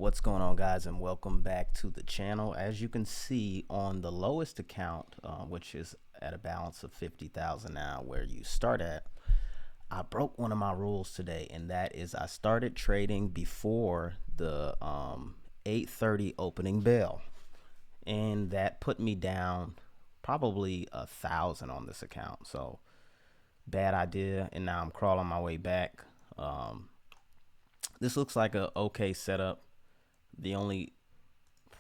What's going on, guys, and welcome back to the channel. As you can see on the lowest account, which is at a balance of 50,000 now, where you start at, I broke one of my rules today, and that is I started trading before the 8:30 opening bell, and that put me down probably 1,000 on this account. So bad idea, and now I'm crawling my way back. This looks like a okay setup. The only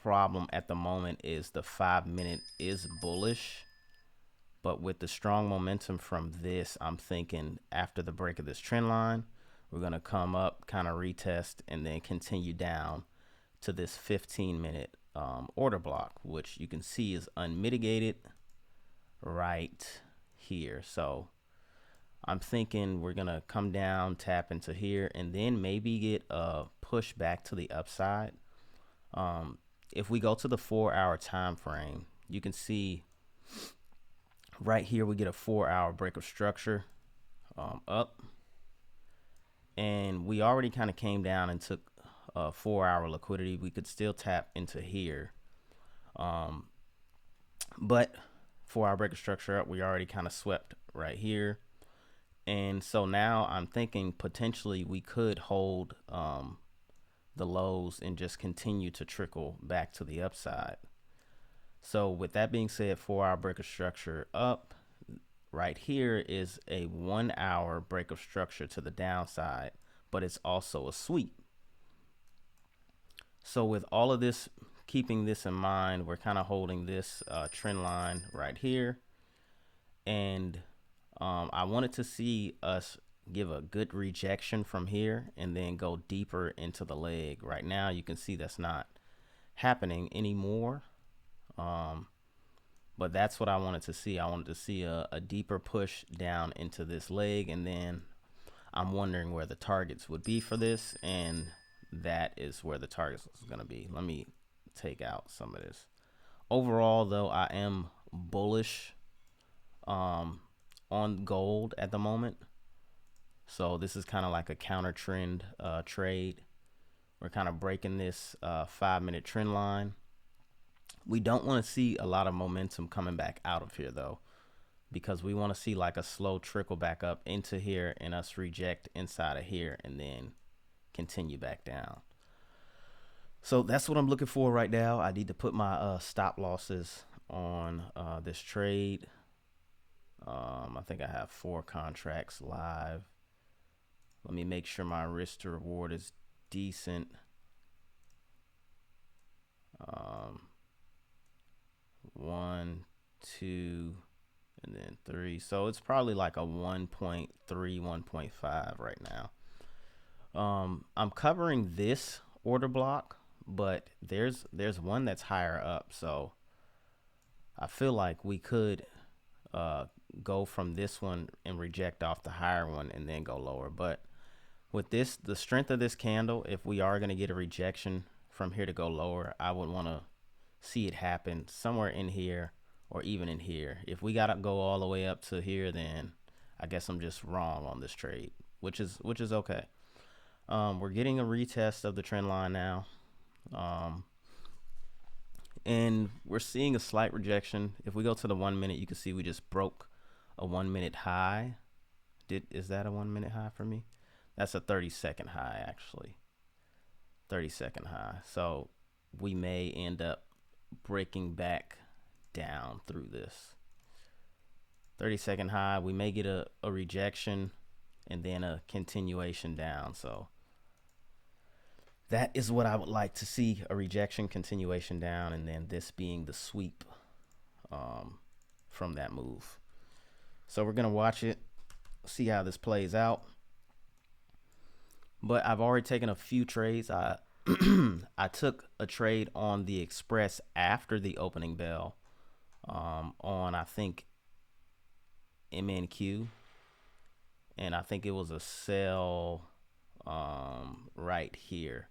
problem at the moment is the 5 minute is bullish, but with the strong momentum from this, I'm thinking after the break of this trend line, we're going to come up, kind of retest, and then continue down to this 15-minute order block, which you can see is unmitigated right here. So I'm thinking we're going to come down, tap into here, and then maybe get a push back to the upside. If we go to the 4-hour time frame, you can see right here we get a 4-hour break of structure up, and we already kind of came down and took 4-hour liquidity. We could still tap into here, but 4-hour break of structure up, we already kind of swept right here. And so now I'm thinking potentially we could hold the lows and just continue to trickle back to the upside. So with that being said, 4-hour break of structure up. Right here is a 1-hour break of structure to the downside, but it's also a sweep. So with all of this, keeping this in mind, we're kind of holding this trend line right here. And I wanted to see us give a good rejection from here and then go deeper into the leg. Right now you can see that's not happening anymore, but that's what I wanted to see. I wanted to see a deeper push down into this leg, and then I'm wondering where the targets would be for this, and that is where the targets is going to be. Let me take out some of this. Overall though, I am bullish on gold at the moment. So this is kind of like a counter trend trade. We're kind of breaking this 5-minute trend line. We don't want to see a lot of momentum coming back out of here though, because we want to see like a slow trickle back up into here and us reject inside of here and then continue back down. So that's what I'm looking for right now. I need to put my stop losses on this trade. I think I have 4 contracts live. Let me make sure my risk to reward is decent. 1, 2, and then 3. So it's probably like a 1.3, 1.5 right now. I'm covering this order block, but there's one that's higher up. So I feel like we could go from this one and reject off the higher one and then go lower. But with this, the strength of this candle, if we are going to get a rejection from here to go lower, I would want to see it happen somewhere in here or even in here. If we got to go all the way up to here, then I guess I'm just wrong on this trade, which is okay. We're getting a retest of the trend line now. And we're seeing a slight rejection. If we go to the 1 minute, you can see we just broke a 1 minute high. Is that a 1 minute high for me? That's a 30-second high, actually. 30-second high. So we may end up breaking back down through this 30-second high. We may get a rejection and then a continuation down. So that is what I would like to see, a rejection, continuation down, and then this being the sweep from that move. So we're going to watch it, see how this plays out. But I've already taken a few trades. I took a trade on the express after the opening bell on, I think, MNQ. And I think it was a sell right here.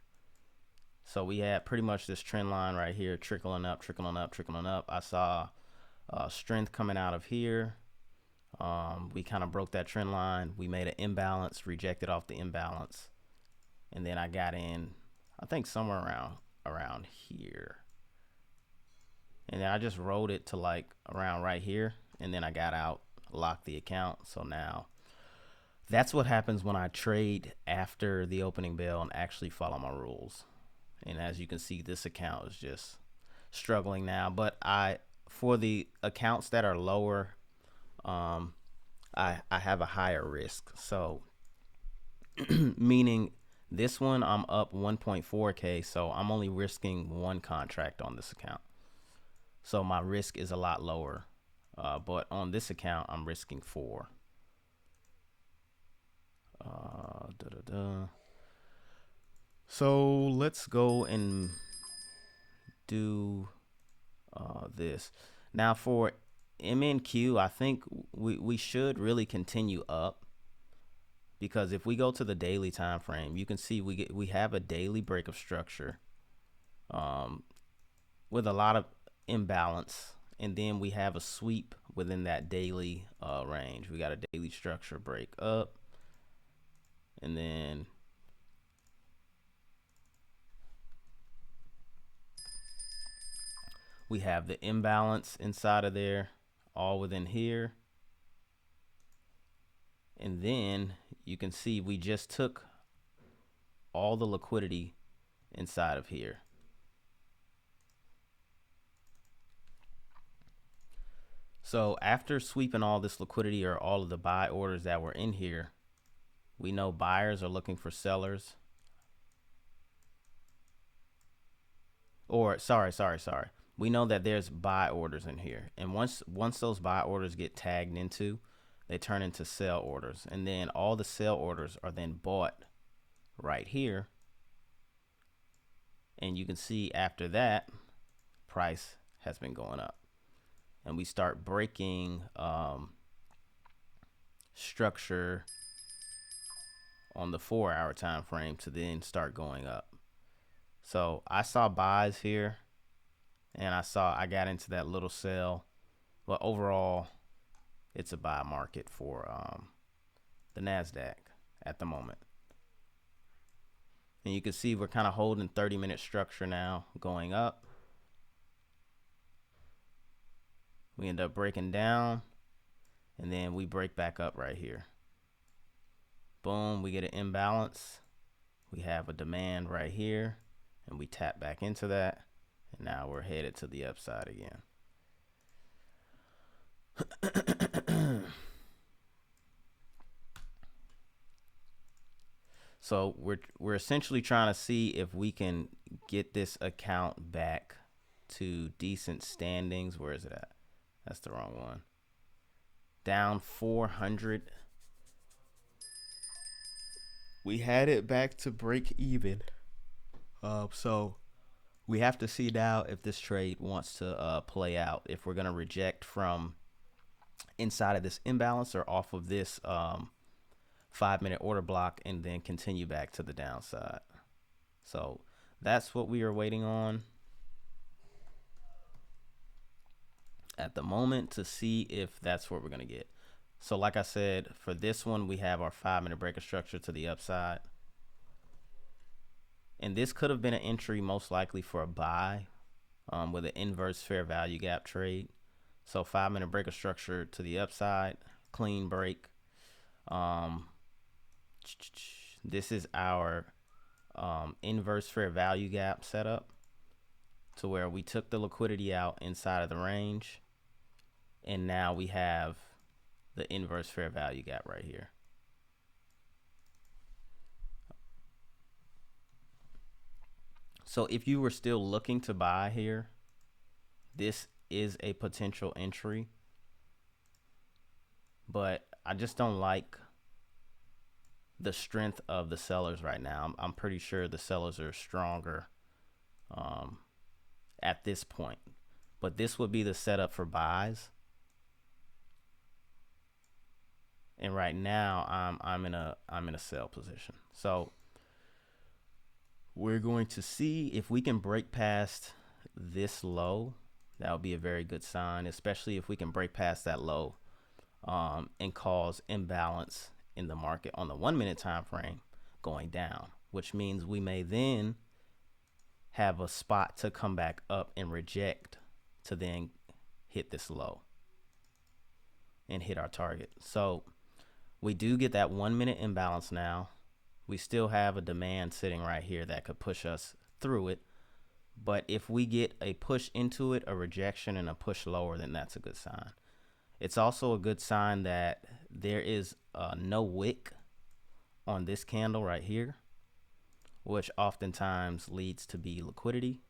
So we had pretty much this trend line right here, trickling up, trickling up, trickling up. I saw strength coming out of here. We kind of broke that trend line. We made an imbalance, rejected off the imbalance. And then I got in I think somewhere around here. And then I just rolled it to like around right here, and then I got out, locked the account. So now that's what happens when I trade after the opening bell and actually follow my rules. And as you can see, this account is just struggling now. But for the accounts that are lower, I have a higher risk. So meaning this one I'm up 1.4k, so I'm only risking one contract on this account. So my risk is a lot lower. But on this account, I'm risking four. So let's go and do this. Now for MNQ, I think we should really continue up, because if we go to the daily time frame, you can see we have a daily break of structure with a lot of imbalance, and then we have a sweep within that daily range. We got a daily structure break up, and then we have the imbalance inside of there, all within here. And then you can see we just took all the liquidity inside of here. So after sweeping all this liquidity, or all of the buy orders that were in here, we know buyers are looking for sellers. Or sorry. We know that there's buy orders in here. And once those buy orders get tagged into, they turn into sell orders. And then all the sell orders are then bought right here. And you can see after that, price has been going up. And we start breaking structure on the 4-hour time frame to then start going up. So I saw buys here, and I got into that little sell, but overall it's a buy market for the NASDAQ at the moment. And you can see we're kind of holding 30-minute structure now, going up. We end up breaking down, and then we break back up right here. Boom, we get an imbalance. We have a demand right here, and we tap back into that, and now we're headed to the upside again. So we're essentially trying to see if we can get this account back to decent standings. Where is it at? That's the wrong one. Down 400. We had it back to break even. So we have to see now if this trade wants to play out, if we're going to reject from inside of this imbalance or off of this 5-minute order block and then continue back to the downside. So that's what we are waiting on at the moment, to see if that's what we're going to get. So like I said, for this one, we have our 5-minute breaker structure to the upside. And this could have been an entry, most likely for a buy with an inverse fair value gap trade. So 5-minute breaker structure to the upside, clean break. This is our inverse fair value gap setup, to where we took the liquidity out inside of the range, and now we have the inverse fair value gap right here. So if you were still looking to buy here, this is a potential entry, but I just don't like the strength of the sellers right now. I'm pretty sure the sellers are stronger at this point, but this would be the setup for buys. And right now I'm in a sell position. So we're going to see if we can break past this low. That would be a very good sign, especially if we can break past that low and cause imbalance in the market on the 1-minute time frame going down, which means we may then have a spot to come back up and reject to then hit this low and hit our target. So we do get that 1 minute imbalance now. We still have a demand sitting right here that could push us through it. But if we get a push into it, a rejection, and a push lower, then that's a good sign. It's also a good sign that there is no wick on this candle right here, which oftentimes leads to be liquidity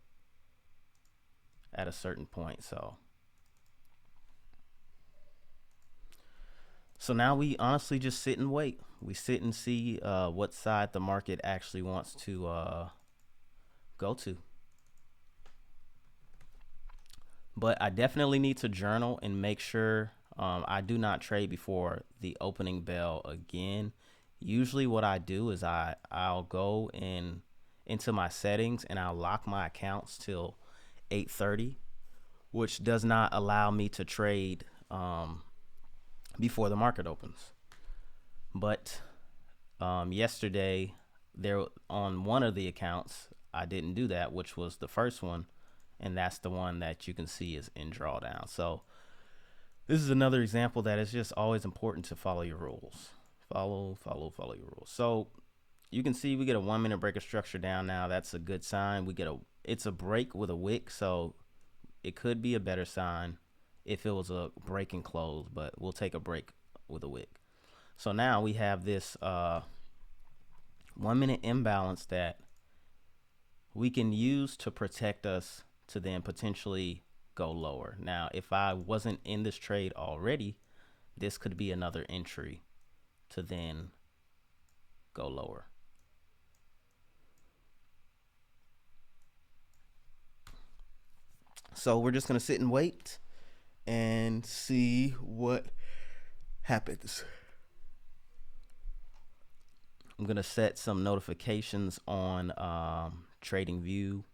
at a certain point. So now we honestly just sit and wait. We sit and see what side the market actually wants to go to. But I definitely need to journal and make sure I do not trade before the opening bell again. Usually what I do is I'll go into my settings and I'll lock my accounts till 8:30, which does not allow me to trade before the market opens. But yesterday, there on one of the accounts, I didn't do that, which was the first one, and that's the one that you can see is in drawdown. So this is another example that it's just always important to follow your rules. Follow your rules. So you can see we get a 1 minute break of structure down now. That's a good sign. It's a break with a wick, so it could be a better sign if it was a break and close, but we'll take a break with a wick. So now we have this 1 minute imbalance that we can use to protect us to then potentially go lower. Now, if I wasn't in this trade already, this could be another entry to then go lower. So we're just going to sit and wait and see what happens. I'm going to set some notifications on TradingView.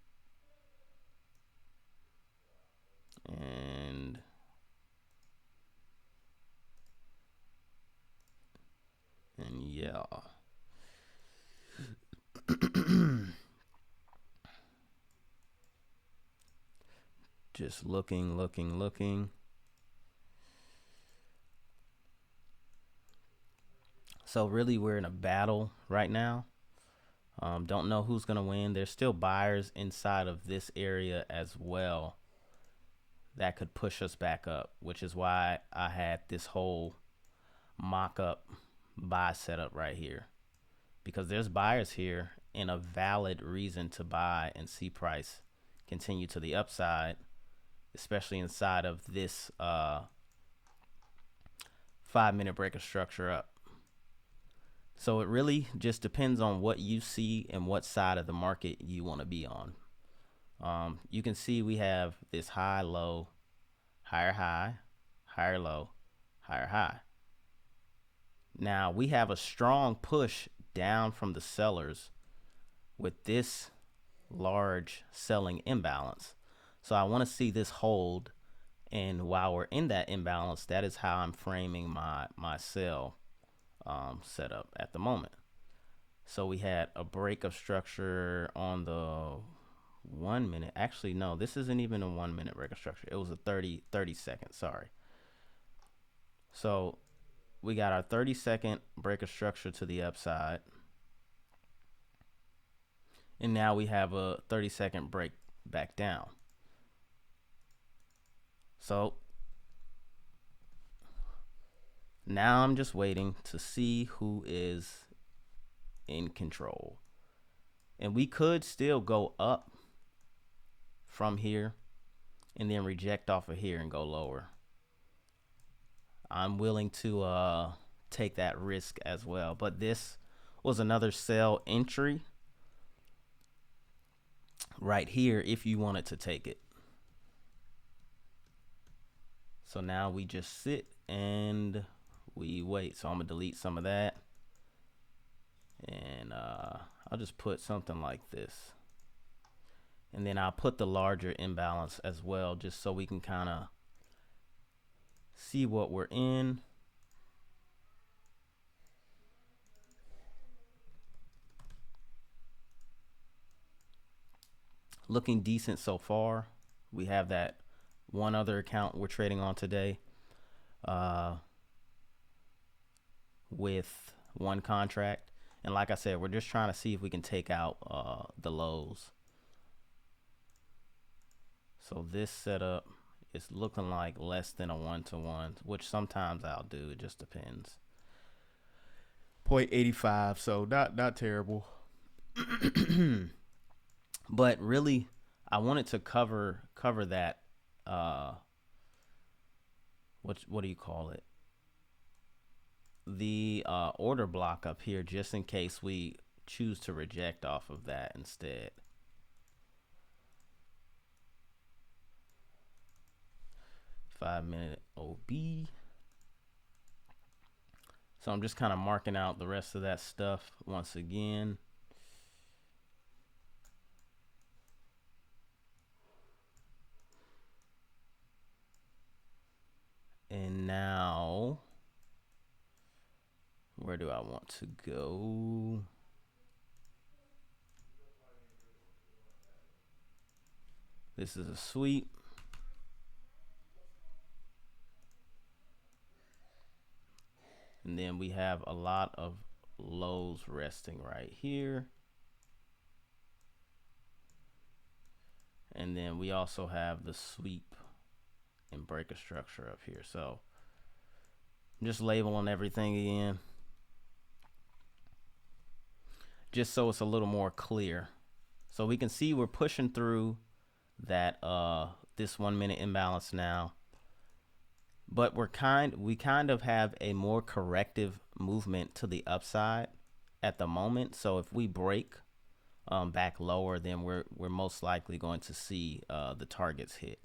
And yeah. Just looking. So really we're in a battle right now. Don't know who's going to win. There's still buyers inside of this area as well that could push us back up, which is why I had this whole mock-up buy setup right here, because there's buyers here and a valid reason to buy and see price continue to the upside, especially inside of this 5 minute break of structure up. So it really just depends on what you see and what side of the market you want to be on. You can see we have this high, low, higher high, higher low, higher high. Now we have a strong push down from the sellers with this large selling imbalance. So I want to see this hold, and while we're in that imbalance, that is how I'm framing my sell setup at the moment. So we had a break of structure on the 1 minute. Actually, no, this isn't even a 1 minute break of structure. It was a 30 second, sorry. So we got our 30-second break of structure to the upside. And now we have a 30-second break back down. So now I'm just waiting to see who is in control. And we could still go up from here and then reject off of here and go lower. I'm willing to take that risk as well. But this was another sell entry right here if you wanted to take it. So now we just sit and we wait. So I'm gonna delete some of that, and I'll just put something like this, and then I'll put the larger imbalance as well, just so we can kind of see what we're in. looking decent so far. We have that one other account we're trading on today uh, with one contract. And like I said, we're just trying to see if we can take out the lows. So this setup is looking like less than a 1-to-1, which sometimes I'll do. It just depends. 0.85, so not terrible. But really, I wanted to cover that. What do you call it? The order block up here, just in case we choose to reject off of that instead. Five-minute OB. So I'm just kind of marking out the rest of that stuff once again. And now, where do I want to go? This is a sweep. And then we have a lot of lows resting right here. And then we also have the sweep and breaker structure up here. So I'm just labeling everything again, just so it's a little more clear. So we can see we're pushing through that this 1 minute imbalance now. But we kind of have a more corrective movement to the upside at the moment. So if we break back lower, then we're most likely going to see the targets hit.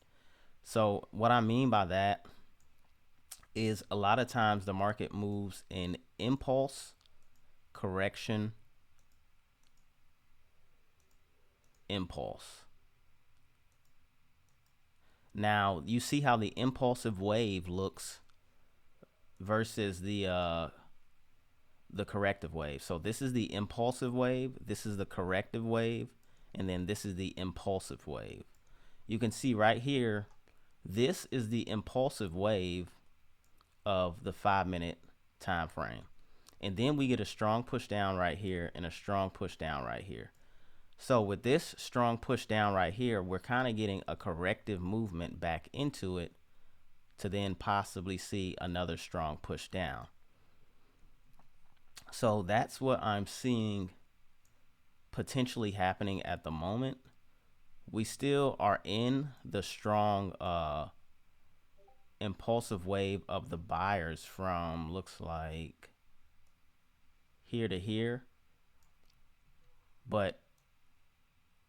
So what I mean by that is a lot of times the market moves in impulse, correction, impulse. Now you see how the impulsive wave looks versus the corrective wave. So this is the impulsive wave, this is the corrective wave, and then this is the impulsive wave. You can see right here, this is the impulsive wave of the 5-minute time frame. And then we get a strong push down right here and a strong push down right here. So with this strong push down right here, we're kind of getting a corrective movement back into it to then possibly see another strong push down. So that's what I'm seeing potentially happening at the moment. We still are in the strong impulsive wave of the buyers from, looks like, here to here. But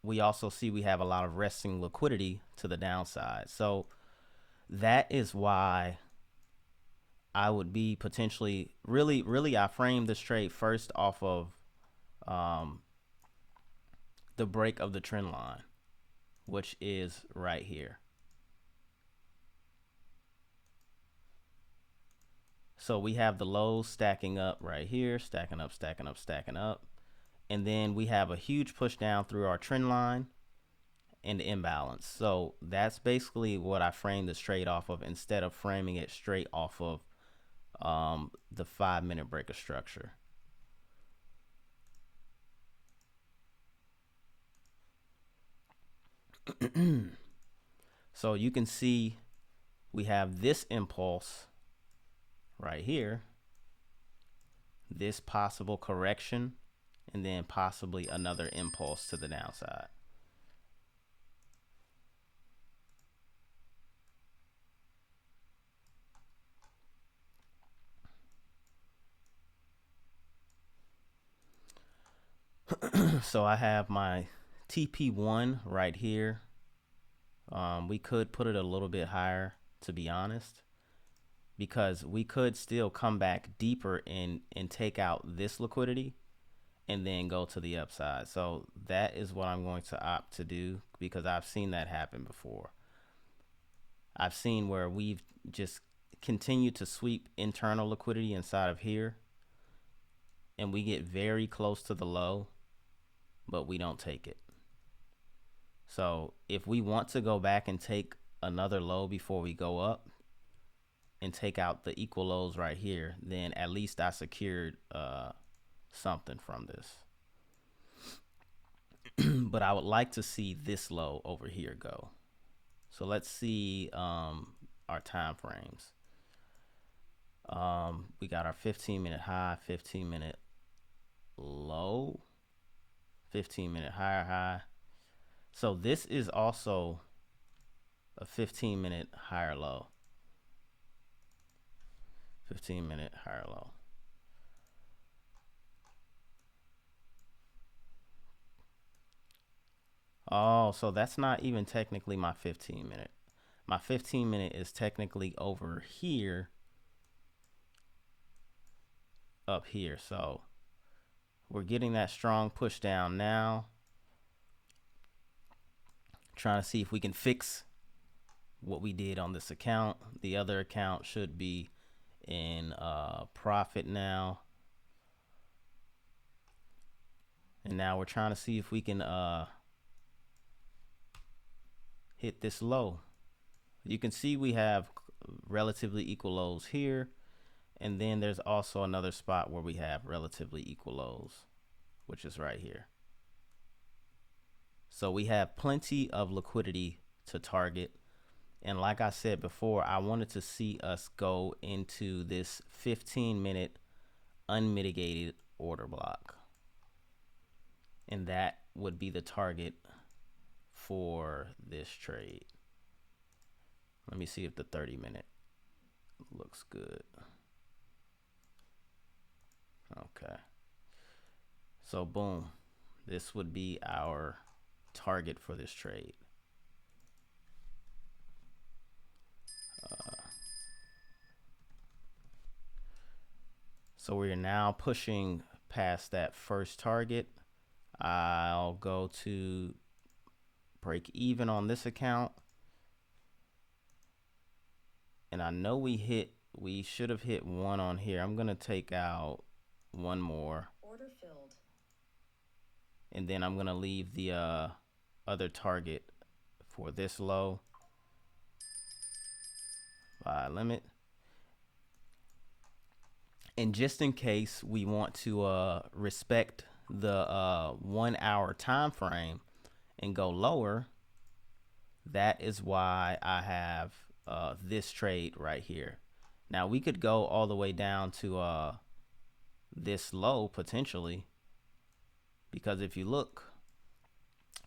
we also see we have a lot of resting liquidity to the downside. So that is why I would be potentially, really I framed this trade first off of the break of the trend line, which is right here. So we have the lows stacking up right here, stacking up, stacking up, stacking up. And then we have a huge push down through our trend line and the imbalance. So that's basically what I framed this trade off of, instead of framing it straight off of the 5-minute breaker structure. So you can see we have this impulse right here, this possible correction, and then possibly another impulse to the downside. So I have my TP1 right here. We could put it a little bit higher, to be honest, because we could still come back deeper and take out this liquidity and then go to the upside. So that is what I'm going to opt to do, because I've seen that happen before. I've seen where we've just continued to sweep internal liquidity inside of here, and we get very close to the low, but we don't take it. So if we want to go back and take another low before we go up and take out the equal lows right here, then at least I secured something from this. But I would like to see this low over here go. So let's see our time frames. We got our 15-minute high, 15-minute low, 15-minute higher high. So this is also a 15-minute higher low. 15-minute higher low. Oh, so that's not even technically my 15-minute. My 15-minute is technically over here, up here. So we're getting that strong push down now. Trying to see if we can fix what we did on this account. The other account should be in profit now. And now we're trying to see if we can hit this low. You can see we have relatively equal lows here. And then there's also another spot where we have relatively equal lows, which is right here. So we have plenty of liquidity to target. And like I said before, I wanted to see us go into this 15-minute unmitigated order block. And that would be the target for this trade. Let me see if the 30-minute looks good. Okay. So boom, this would be our target for this trade. So we are now pushing past that first target. I'll go to break even on this account. And I know we should have hit one on here. I'm going to take out one more. Order filled. And then I'm going to leave the other target for this low. Buy limit. And just in case we want to respect the 1 hour time frame and go lower, that is why I have this trade right here. Now we could go all the way down to this low potentially, because if you look,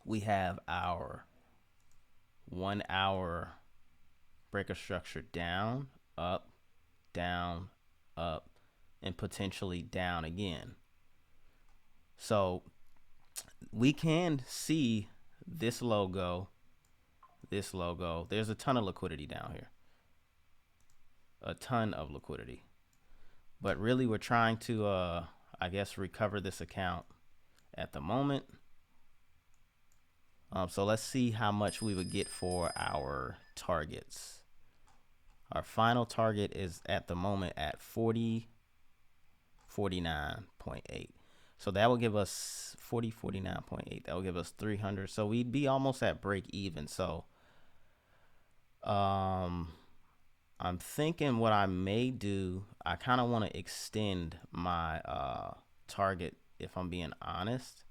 we have our 1 hour breaker structure down, up, down, up, and potentially down again. So we can see this logo, this logo. There's a ton of liquidity down here, a ton of liquidity. But really we're trying to I guess recover this account at the moment. So let's see how much we would get for our targets. Our final target is at the moment at 49.8. So that will give us 49.8. That will give us 300. So we'd be almost at break even. So I'm thinking what I may do, I kind of want to extend my target, if I'm being honest,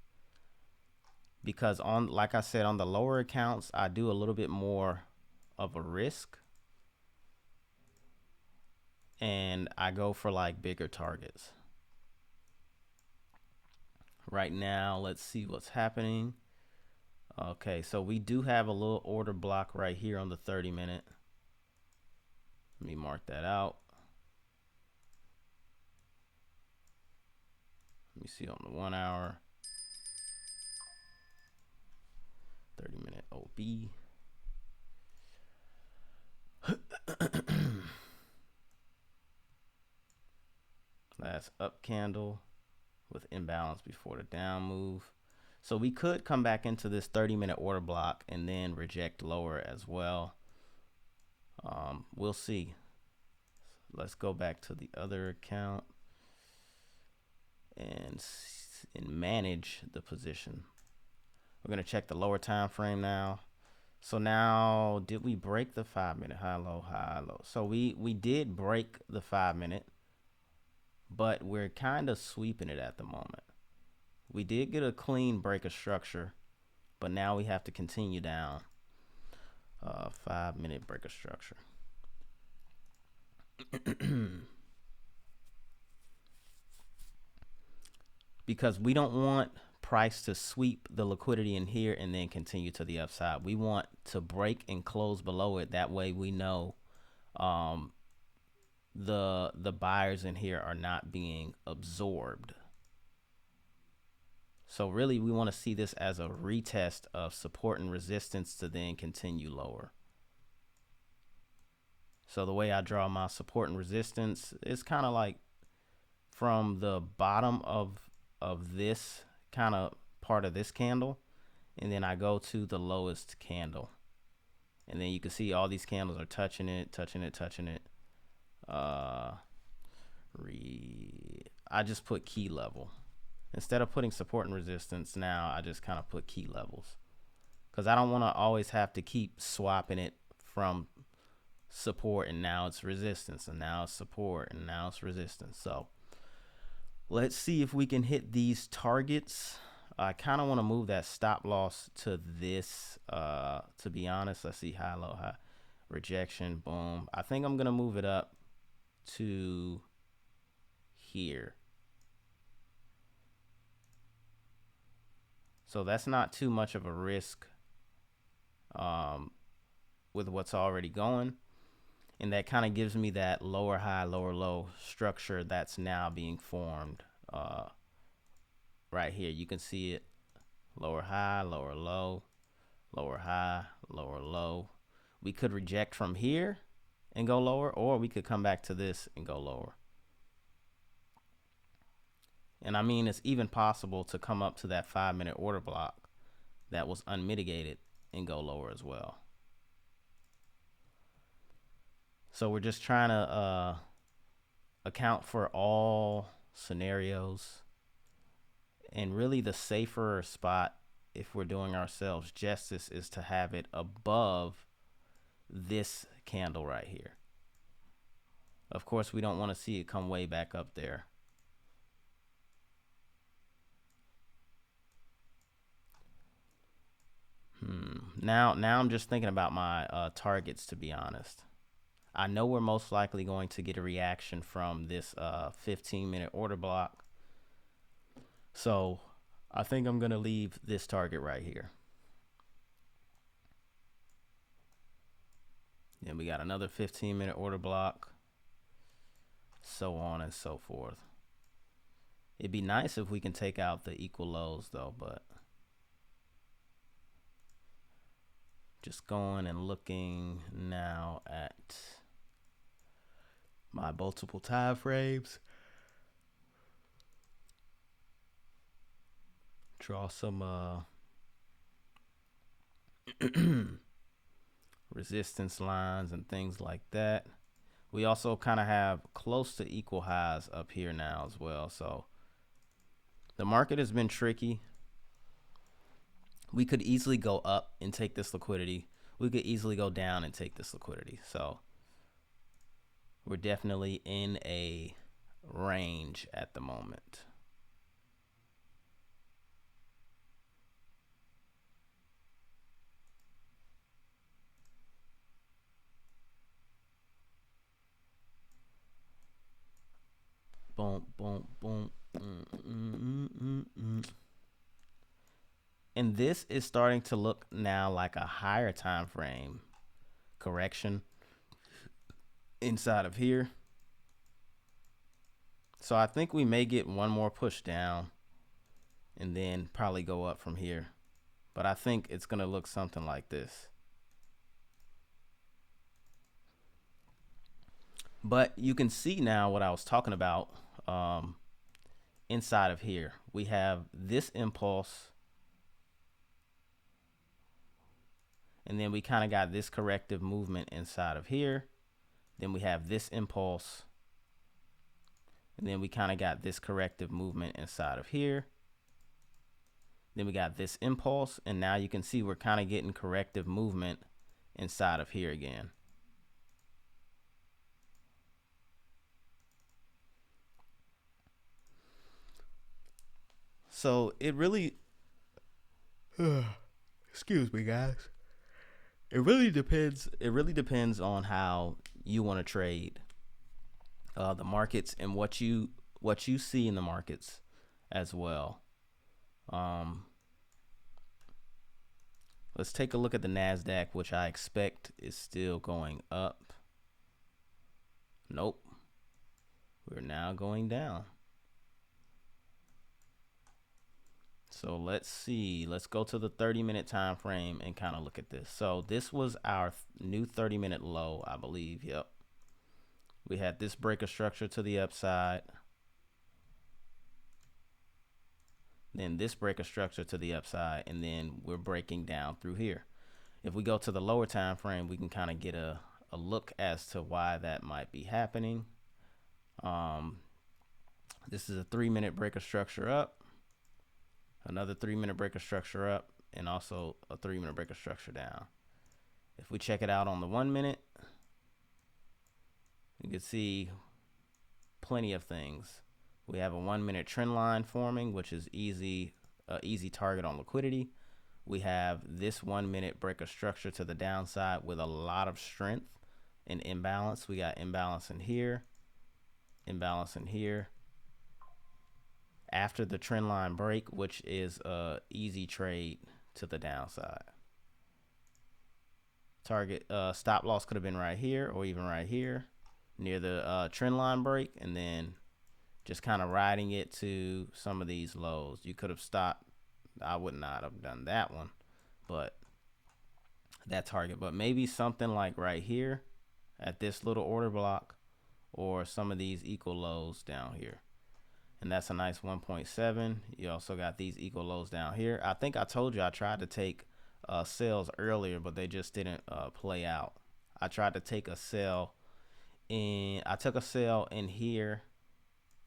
because on, like I said, on the lower accounts, I do a little bit more of a risk, and I go for like bigger targets. Right now, let's see what's happening. Okay, so we do have a little order block right here on the 30-minute. Let me mark that out. Let me see on the 1 hour. 30-minute OB. Last up candle with imbalance before the down move. So we could come back into this 30-minute order block and then reject lower as well. We'll see. Let's go back to the other account and manage the position. We're going to check the lower time frame now. So now, did we break the 5 minute high, low, high, low? So we did break the 5 minute, but we're kind of sweeping it at the moment. We did get a clean break of structure, but now we have to continue down. 5 minute break of structure. Because we don't want price to sweep the liquidity in here and then continue to the upside. We want to break and close below it. That way we know the buyers in here are not being absorbed. So really we want to see this as a retest of support and resistance to then continue lower. So the way I draw my support and resistance is kind of like from the bottom of this kind of part of this candle, and then I go to the lowest candle, and then you can see all these candles are touching it. I just put key level instead of putting support and resistance. Now I just kind of put key levels because I don't want to always have to keep swapping it from support and now it's resistance and now it's support and now it's resistance. So let's see if we can hit these targets. I kind of want to move that stop loss to this, to be honest. Let's see, high, low, high, rejection, boom. I think I'm going to move it up to here. So that's not too much of a risk with what's already going. And that kind of gives me that lower high, lower low structure that's now being formed right here. You can see it, lower high, lower low, lower high, lower low. We could reject from here and go lower, or we could come back to this and go lower. And I mean, it's even possible to come up to that 5 minute order block that was unmitigated and go lower as well. So we're just trying to account for all scenarios, and really the safer spot, if we're doing ourselves justice, is to have it above this candle right here. Of course, we don't want to see it come way back up there. Now I'm just thinking about my targets, to be honest. I know we're most likely going to get a reaction from this 15-minute order block. So I think I'm going to leave this target right here. Then we got another 15-minute order block, so on and so forth. It'd be nice if we can take out the equal lows though, but just going and looking now at my multiple time frames. Draw some resistance lines and things like that. We also kind of have close to equal highs up here now as well. So the market has been tricky. We could easily go up and take this liquidity. We could easily go down and take this liquidity. So we're definitely in a range at the moment. Boom, boom, boom. And this is starting to look now like a higher time frame correction inside of here. So I think we may get one more push down and then probably go up from here. But I think it's going to look something like this. But you can see now what I was talking about inside of here. We have this impulse, and then we kind of got this corrective movement inside of here. Then we have this impulse, and then we kind of got this corrective movement inside of here. Then we got this impulse, and now you can see we're kind of getting corrective movement inside of here again. So it really, excuse me, guys. It really depends. It really depends on how you want to trade the markets and what you see in the markets as well. Um, let's take a look at the Nasdaq, which I expect is still going up. Nope, we're now going down. So let's see. Let's go to the 30-minute time frame and kind of look at this. So this was our new 30-minute low, I believe. Yep. We had this break of structure to the upside. Then this break of structure to the upside, and then we're breaking down through here. If we go to the lower time frame, we can kind of get a look as to why that might be happening. This is a 3-minute break of structure up, another 3-minute break of structure up, and also a 3-minute break of structure down. If we check it out on the 1 minute, you can see plenty of things. We have a 1-minute trend line forming, which is easy target on liquidity. We have this 1-minute break of structure to the downside with a lot of strength and imbalance. We got imbalance in here, imbalance in here. After the trend line break, which is a easy trade to the downside. Target stop loss could have been right here or even right here near the trend line break, and then just kind of riding it to some of these lows. You could have stopped. I would not have done that one, but that target. But maybe something like right here at this little order block, or some of these equal lows down here. And that's a nice 1.7. You also got these equal lows down here. I think I told you I tried to take sales earlier, but they just didn't play out. I tried to take a sell in. I took a sell in here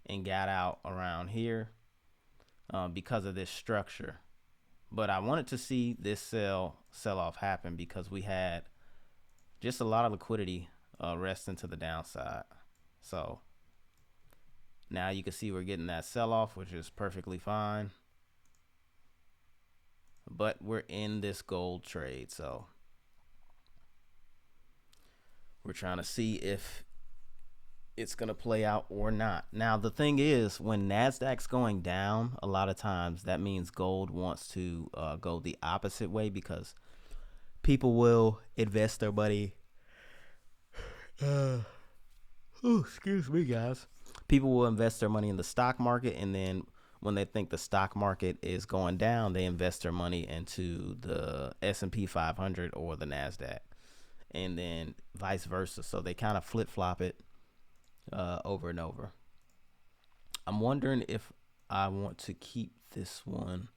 and got out around here because of this structure. But I wanted to see this sell off happen because we had just a lot of liquidity resting to the downside. So now you can see we're getting that sell off, which is perfectly fine. But we're in this gold trade, so we're trying to see if it's going to play out or not. Now, the thing is, when Nasdaq's going down, a lot of times that means gold wants to go the opposite way, because people will invest their money. Excuse me, guys. People will invest their money in the stock market, and then when they think the stock market is going down, they invest their money into the S&P 500 or the Nasdaq, and then vice versa. So they kind of flip-flop it over and over. I'm wondering if I want to keep this one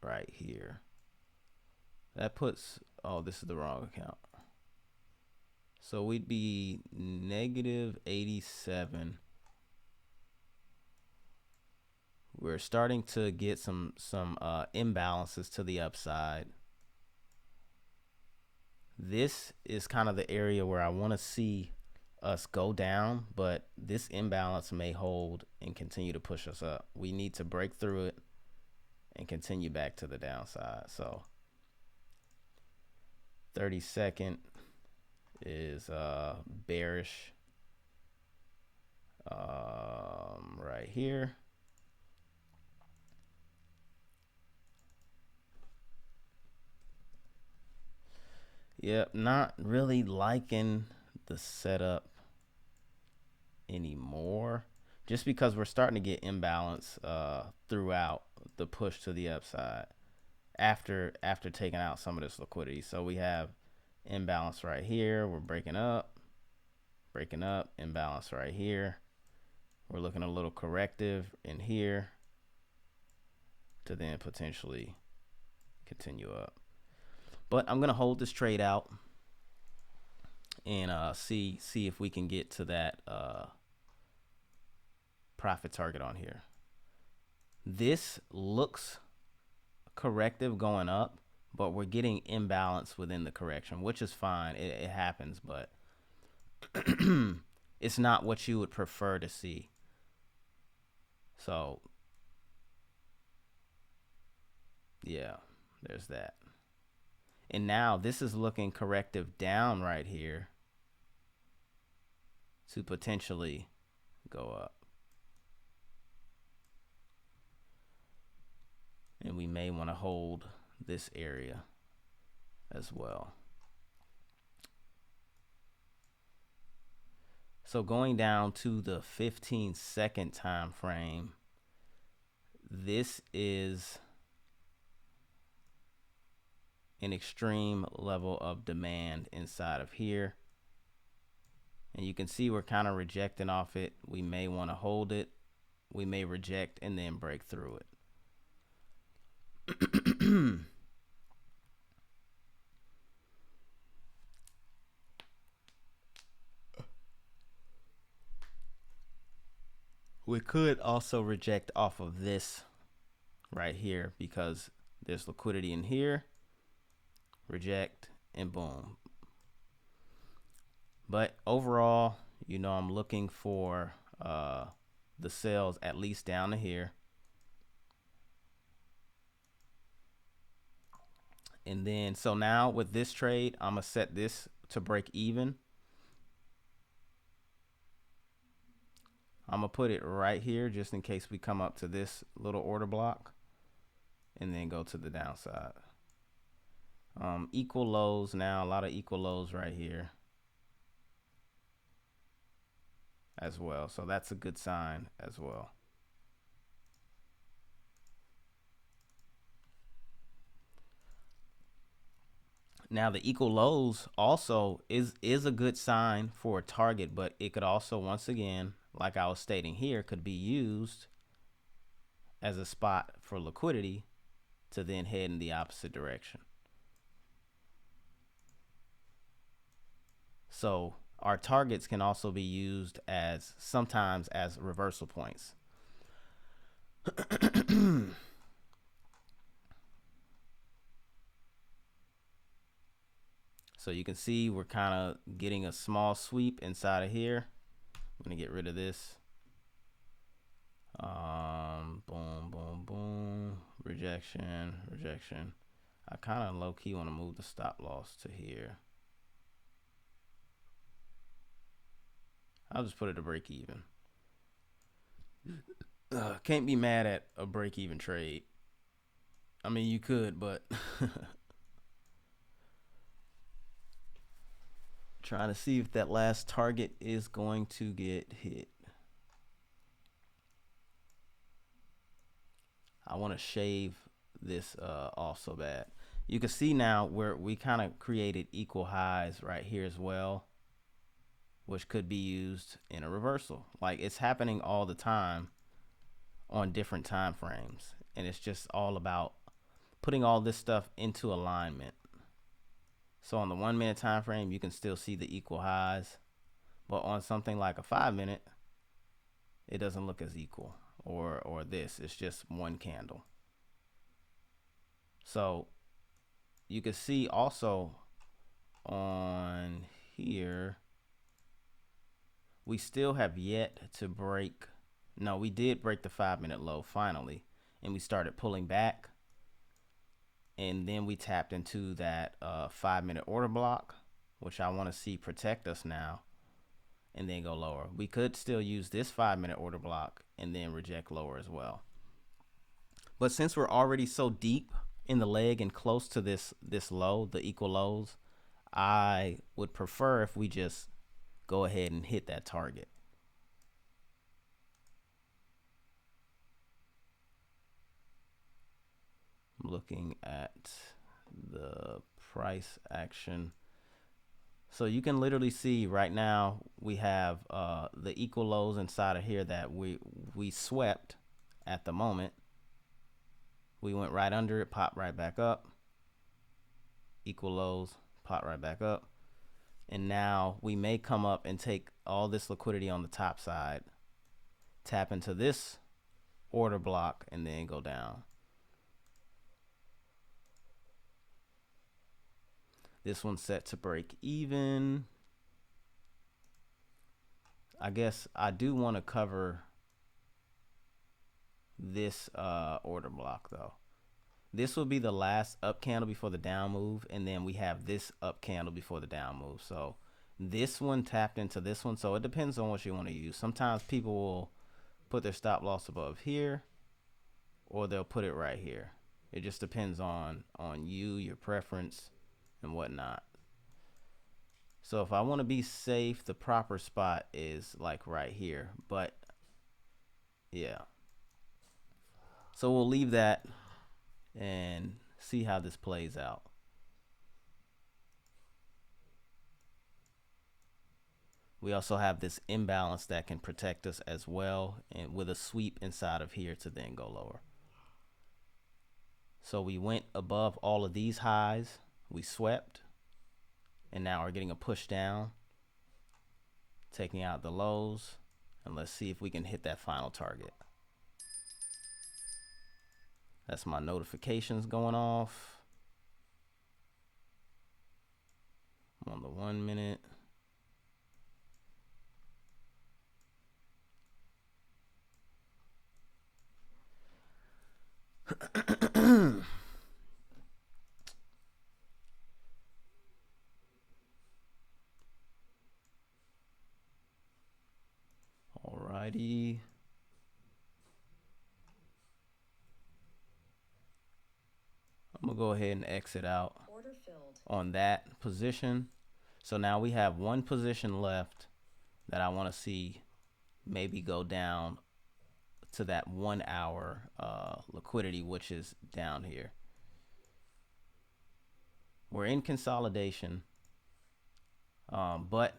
right here. That puts, oh, this is the wrong account. So we'd be negative 87. We're starting to get some imbalances to the upside. This is kind of the area where I want to see us go down, but this imbalance may hold and continue to push us up. We need to break through it and continue back to the downside. So 32nd is bearish right here. Yep, not really liking the setup anymore, just because we're starting to get imbalance throughout the push to the upside after taking out some of this liquidity. So we have imbalance right here. We're breaking up, imbalance right here. We're looking a little corrective in here to then potentially continue up. But I'm gonna hold this trade out and see if we can get to that profit target on here. This looks corrective going up, but we're getting imbalance within the correction, which is fine. It happens, but it's not what you would prefer to see. So yeah, there's that. And now this is looking corrective down right here to potentially go up. And we may want to hold this area as well. So going down to the 15-second time frame, this is an extreme level of demand inside of here. And you can see we're kind of rejecting off it. We may want to hold it. We may reject and then break through it. We could also reject off of this right here because there's liquidity in here. Reject and boom. But overall, you know, I'm looking for the sales at least down to here. And then, so now with this trade, I'm going to set this to break even. I'm going to put it right here just in case we come up to this little order block and then go to the downside. Equal lows now, a lot of equal lows right here as well. So that's a good sign as well. Now the equal lows also is a good sign for a target, but it could also, once again, like I was stating here, could be used as a spot for liquidity to then head in the opposite direction. So our targets can also be used as sometimes as reversal points. So you can see we're kind of getting a small sweep inside of here. I'm going to get rid of this. Boom, boom, boom. Rejection, rejection. I kind of low key want to move the stop loss to here. I'll just put it to break even. Can't be mad at a break even trade. I mean, you could, but trying to see if that last target is going to get hit. I want to shave this off so bad. You can see now where we kind of created equal highs right here as well, which could be used in a reversal. Like, it's happening all the time on different time frames, and it's just all about putting all this stuff into alignment. So on the 1 minute time frame, you can still see the equal highs, but on something like a 5 minute, it doesn't look as equal, or this, it's just one candle. So you can see also on here, we still have yet to break. No, we did break the 5 minute low finally, and we started pulling back. And then we tapped into that 5 minute order block, which I want to see protect us now, and then go lower. We could still use this 5 minute order block and then reject lower as well. But since we're already so deep in the leg and close to this low, the equal lows, I would prefer if we just go ahead and hit that target. Looking at the price action, so you can literally see right now we have the equal lows inside of here that we swept at the moment. We went right under it, popped right back up, equal lows, pop right back up, and now we may come up and take all this liquidity on the top side, tap into this order block and then go down. This one's set to break even. I guess I do want to cover this order block though. This will be the last up candle before the down move, and then we have this up candle before the down move. So this one tapped into this one, so it depends on what you want to use. Sometimes people will put their stop loss above here, or they'll put it right here. It just depends on you, your preference, and whatnot. So if I want to be safe, the proper spot is like right here. But yeah. So we'll leave that and see how this plays out. We also have this imbalance that can protect us as well, and with a sweep inside of here to then go lower. So we went above all of these highs, we swept, and now we're getting a push down, taking out the lows, and let's see if we can hit that final target. That's my notifications going off. I'm on the 1 minute. Alrighty. I'm gonna go ahead and exit out on that position. So now we have one position left that I want to see maybe go down to that 1 hour liquidity, which is down here. We're in consolidation, but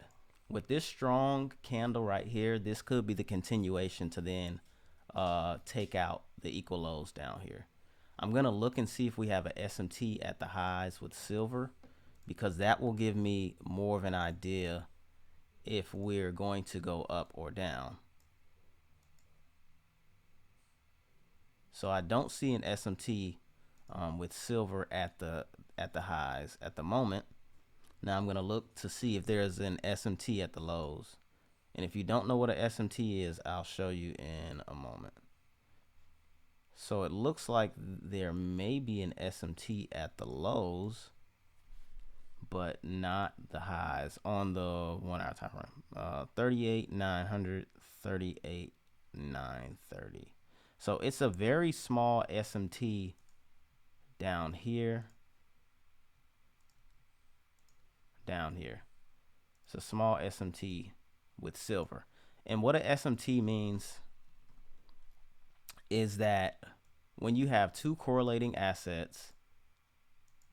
with this strong candle right here, this could be the continuation to then take out the equal lows down here. I'm gonna look and see if we have a SMT at the highs with silver, because that will give me more of an idea if we're going to go up or down. So I don't see an SMT with silver at the highs at the moment. Now I'm gonna look to see if there's an SMT at the lows. And if you don't know what an SMT is, I'll show you in a moment. So it looks like there may be an SMT at the lows, but not the highs on the 1 hour time frame. 38,900, 38,930. So it's a very small SMT down here. Down here. It's a small SMT with silver. And what an SMT means is that when you have two correlating assets,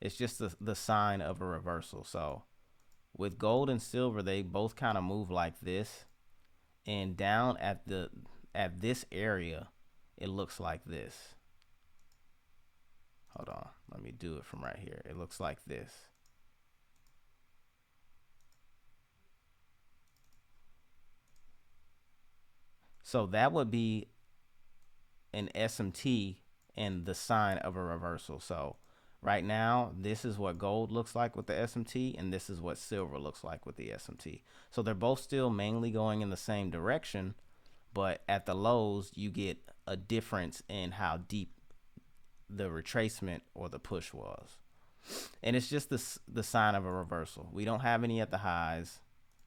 it's just the sign of a reversal. So with gold and silver, they both kind of move like this, and down at this area, it looks like this. Hold on, let me do it from right here. It looks like this. So that would be an SMT and the sign of a reversal. So right now, this is what gold looks like with the SMT, and this is what silver looks like with the SMT. So they're both still mainly going in the same direction, but at the lows, you get a difference in how deep the retracement or the push was. And it's just the sign of a reversal. We don't have any at the highs,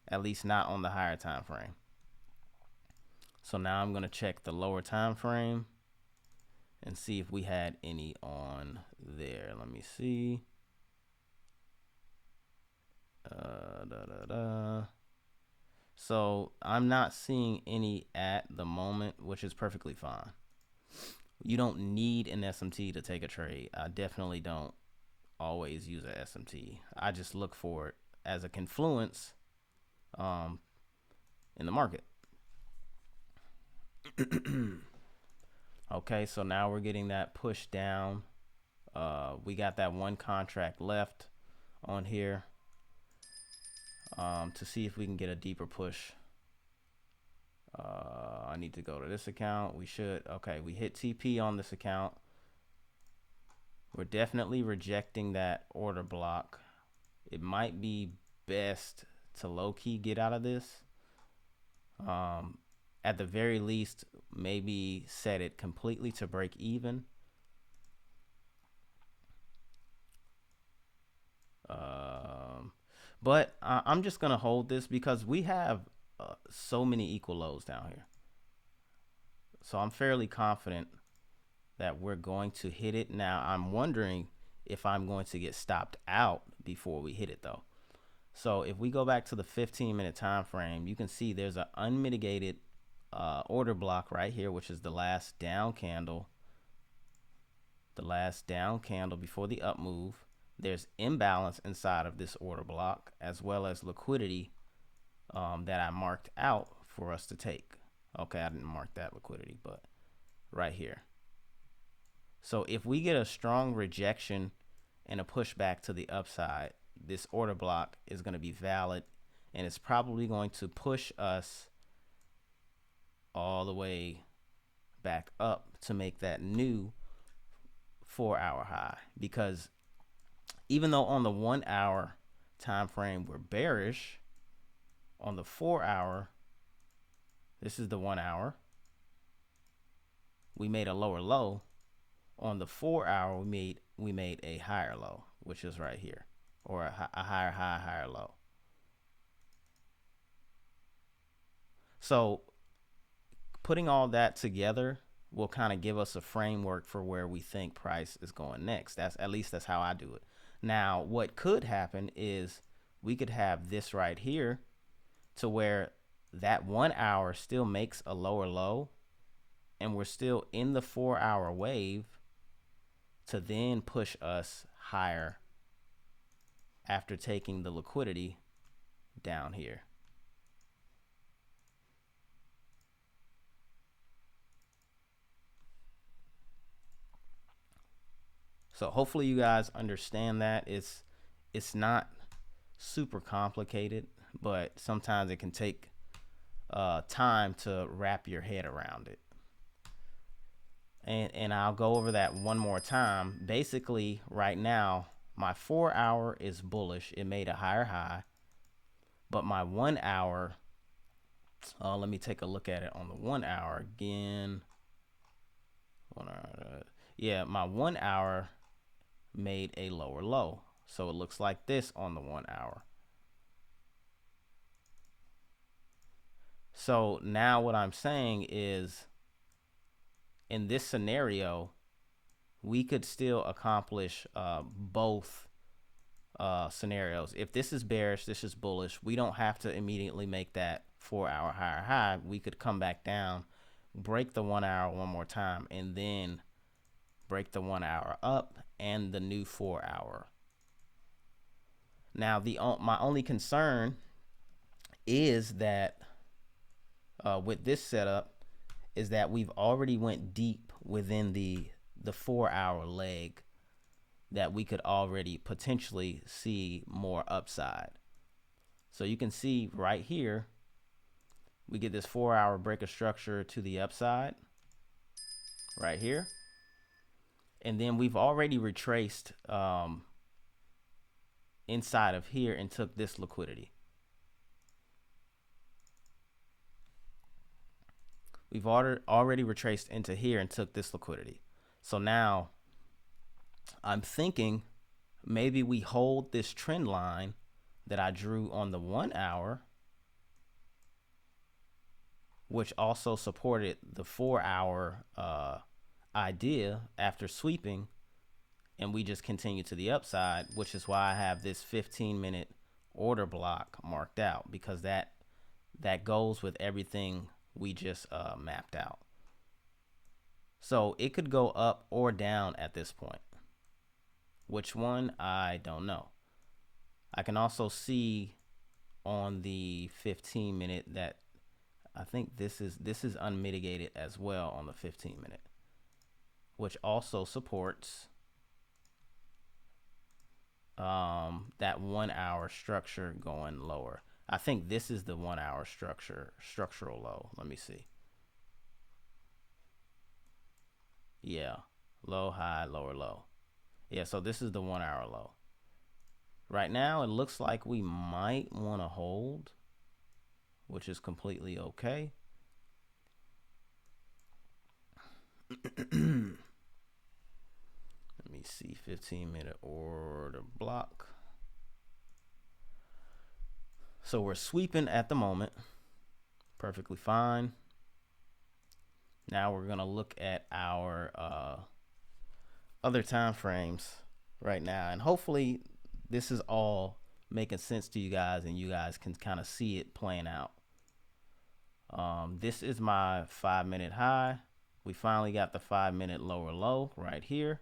at least not on the higher time frame. So now I'm going to check the lower time frame and see if we had any on there. Let me see. So I'm not seeing any at the moment, which is perfectly fine. You don't need an SMT to take a trade. I definitely don't always use an SMT. I just look for it as a confluence in the market. Okay, so now we're getting that push down. We got that one contract left on here to see if we can get a deeper push I need to go to this account. We should. Okay, we hit TP on this account. We're definitely rejecting that order block. It might be best to low-key get out of this. At the very least, maybe set it completely to break even. But I'm just going to hold this because we have so many equal lows down here. So I'm fairly confident that we're going to hit it. Now, I'm wondering if I'm going to get stopped out before we hit it, though. So if we go back to the 15-minute time frame, you can see there's an unmitigated order block right here, which is the last down candle. The last down candle before the up move. There's imbalance inside of this order block, as well as liquidity that I marked out for us to take. Okay, I didn't mark that liquidity, but right here. So if we get a strong rejection and a pushback to the upside, this order block is going to be valid, and it's probably going to push us all the way back up to make that new 4-hour high. Because even though on the 1 hour time frame we're bearish, on the 4 hour, this is the 1 hour, we made a lower low. On the 4 hour, we made a higher low, which is right here, or a higher high, higher low. So putting all that together will kind of give us a framework for where we think price is going next. At least that's how I do it. Now, what could happen is we could have this right here to where that 1 hour still makes a lower low, and we're still in the 4-hour wave to then push us higher after taking the liquidity down here. So hopefully you guys understand that. It's not super complicated, but sometimes it can take time to wrap your head around it. And I'll go over that one more time. Basically, right now, my 4 hour is bullish. It made a higher high. But my 1 hour, let me take a look at it on the 1 hour again. Yeah, my 1 hour made a lower low. So it looks like this on the 1 hour. So now what I'm saying is, in this scenario, we could still accomplish both scenarios. If this is bearish, this is bullish, we don't have to immediately make that 4-hour higher high. We could come back down, break the 1 hour one more time, and then break the 1 hour up and the new 4 hour. Now, my only concern is that with this setup is that we've already went deep within the 4-hour leg, that we could already potentially see more upside. So you can see right here, we get this 4-hour break of structure to the upside right here. And then we've already retraced inside of here and took this liquidity. We've already retraced into here and took this liquidity. So now I'm thinking maybe we hold this trend line that I drew on the 1 hour, which also supported the 4-hour idea after sweeping, and we just continue to the upside, which is why I have this 15-minute order block marked out, because that goes with everything we just mapped out. So it could go up or down at this point. Which one, I don't know. I can also see on the 15-minute that I think this is unmitigated as well on the 15-minute, which also supports that 1 hour structure going lower. I think this is the 1 hour structural low. Let me see. Yeah. Low, high, lower, low. Yeah, so this is the 1 hour low. Right now, it looks like we might want to hold, which is completely okay. Let me see, 15-minute order block. So we're sweeping at the moment. Perfectly fine. Now we're going to look at our other time frames right now. And hopefully this is all making sense to you guys and you guys can kind of see it playing out. This is my 5-minute high. We finally got the 5-minute lower low right here.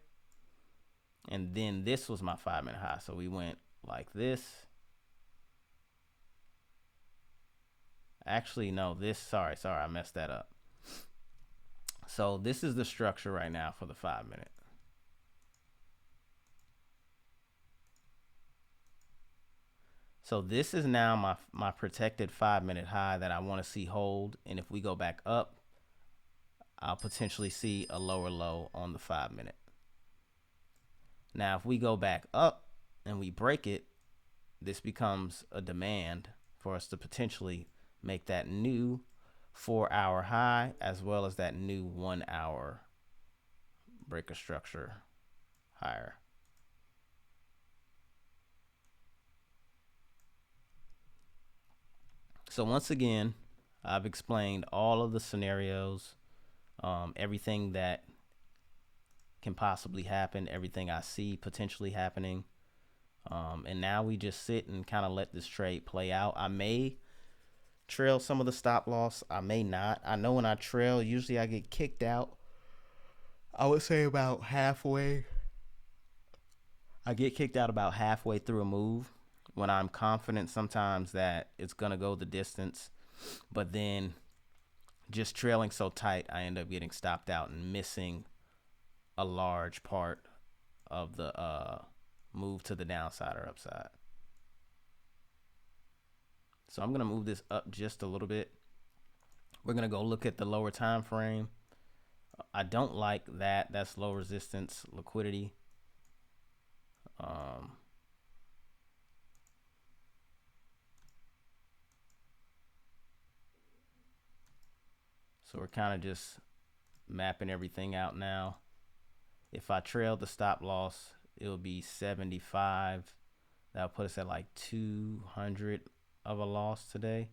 And then this was my 5-minute high. So we went like this. Actually, no, sorry, I messed that up. So this is the structure right now for the 5-minute. So this is now my protected 5-minute high that I want to see hold. And if we go back up, I'll potentially see a lower low on the 5-minute. Now, if we go back up and we break it, this becomes a demand for us to potentially make that new 4-hour high as well as that new 1 hour breaker structure higher. So once again, I've explained all of the scenarios, everything that can possibly happen, everything I see potentially happening. And now we just sit and kind of let this trade play out. I may trail some of the stop loss. I may not. I know when I trail, usually I get kicked out. I would say about halfway. I get kicked out about halfway through a move when I'm confident sometimes that it's going to go the distance. But then just trailing so tight, I end up getting stopped out and missing a large part of the move to the downside or upside. So I'm going to move this up just a little bit. We're going to go look at the lower time frame. I don't like that. That's low resistance liquidity. So we're kind of just mapping everything out now. If I trail the stop loss, it'll be 75. That'll put us at like 200 of a loss today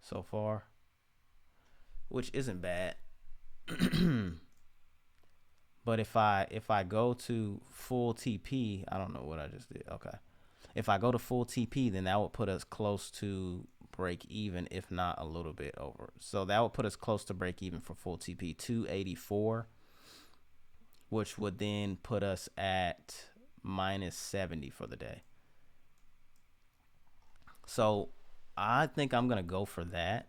so far, which isn't bad. But if I go to full TP, I don't know what I just did. Okay. If I go to full TP, then that would put us close to break even, if not a little bit over. So that would put us close to break even for full TP, 284, which would then put us at minus 70 for the day. So I think I'm going to go for that.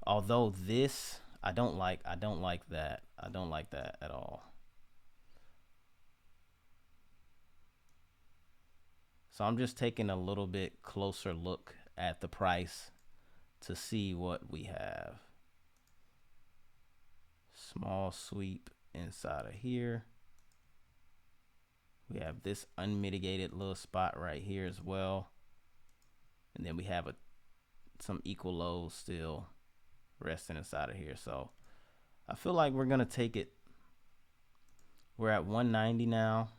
Although this, I don't like that. I don't like that at all. So I'm just taking a little bit closer look at the price to see what we have. Small sweep inside of here. We have this unmitigated little spot right here as well. And then we have some equal lows still resting inside of here. So I feel like we're going to take it. We're at 190 now.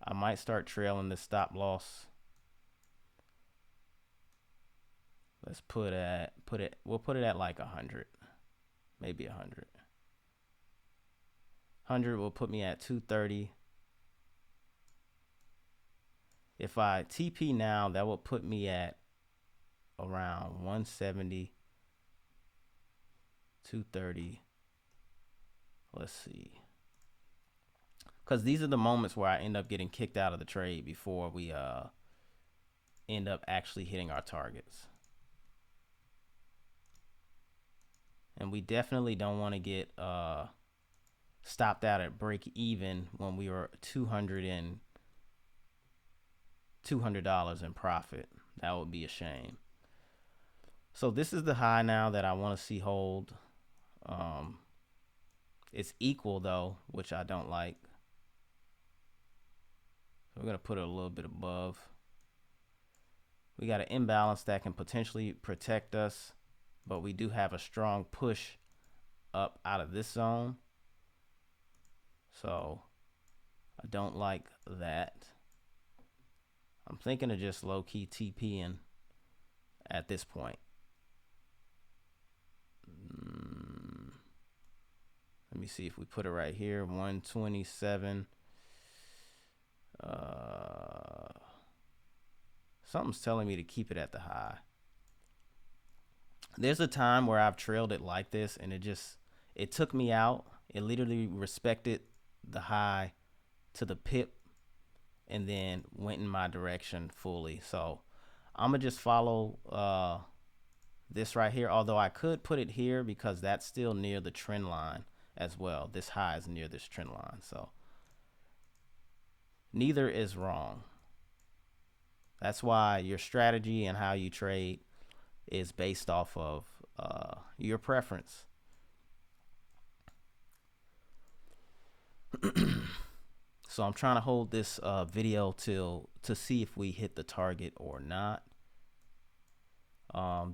I might start trailing this stop loss. Let's we'll put it at like 100. Maybe 100. 100 will put me at 230. If I TP now, that will put me at around 170, 230. Let's see. Because these are the moments where I end up getting kicked out of the trade before we end up actually hitting our targets. And we definitely don't want to get stopped out at break even when we were 200 and $200 in profit. That would be a shame. So this is the high now that I want to see hold. It's equal though, which I don't like. So we're going to put it a little bit above. We got an imbalance that can potentially protect us, but we do have a strong push up out of this zone. So I don't like that. I'm thinking of just low-key TPing at this point. Let me see if we put it right here, 127. Something's telling me to keep it at the high. There's a time where I've trailed it like this, and it took me out. It literally respected the high to the pip and then went in my direction fully. So I'm gonna just follow this right here, although I could put it here because that's still near the trend line as well. This high is near this trend line, so neither is wrong. That's why your strategy and how you trade is based off of your preference. So I'm trying to hold this video to see if we hit the target or not.